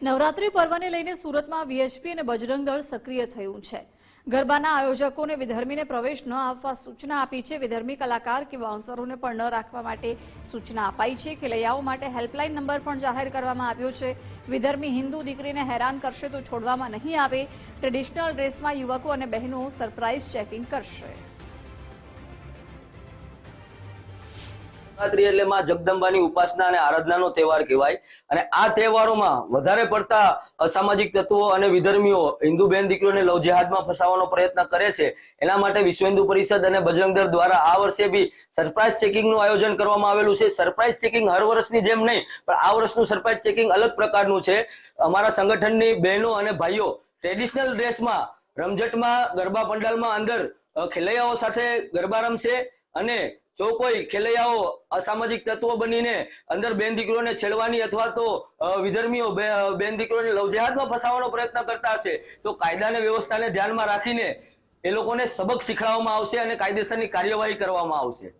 નવરાત્રી પર્વને લઈને સુરતમાં વીએચપી અને બજરંગ દળ સક્રિય થયું છે। ગરબાના આયોજકોને વિધર્મીને પ્રવેશ ન આપવા સૂચના આપી છે। વિધર્મી કલાકાર કે બાઉન્સરોને પણ ન રાખવા માટે સૂચના અપાઈ છે। ખેલૈયાઓ માટે હેલ્પલાઇન નંબર પણ જાહેર કરવામાં આવ્યો છે। વિધર્મી હિન્દુ દીકરીને હેરાન કરશે તો છોડવામાં નહીં આવે। ટ્રેડિશનલ ડ્રેસમાં યુવકો અને બહેનો સરપ્રાઇઝ ચેકિંગ કરશે। નવરાત્રી એટલે માં જગદંબાની ઉપાસના અને આરાધનાનો તહેવાર કહેવાય અને આ તહેવારોમાં વધારે પડતા અસામાજિક તત્વો અને વિધર્મીઓ હિન્દુ બહેન દીકરીઓને લવ જેહાદમાં ફસાવવાનો પ્રયત્ન કરે છે। એના માટે વિશ્વ હિન્દુ પરિષદ અને બજરંગ દળ દ્વારા આ વર્ષે બી સરપ્રાઇઝ ચેકિંગનું આયોજન કરવામાં આવેલું છે। સરપ્રાઇઝ ચેકિંગ હર વર્ષની જેમ નહીં, પણ આ વર્ષનું સરપ્રાઇઝ ચેકિંગ અલગ પ્રકારનું છે। અમારા સંગઠનની બહેનો અને ભાઈઓ ટ્રેડિશનલ ડ્રેસમાં રમઝટમાં ગરબા પંડાલમાં અંદર ખેલૈયાઓ સાથે ગરબા રમશે અને જો કોઈ ખેલૈયાઓ અસામાજિક તત્વો બનીને અંદર બેન દીકરીઓને છેડવાની અથવા તો વિધર્મીઓ બેન દીકરીઓને લવ જેહાદમાં ફસાવવાનો પ્રયત્ન કરતા હશે તો કાયદા અને વ્યવસ્થાને ધ્યાનમાં રાખીને એ લોકોને સબક શીખવાડવામાં આવશે અને કાયદેસરની કાર્યવાહી કરવામાં આવશે।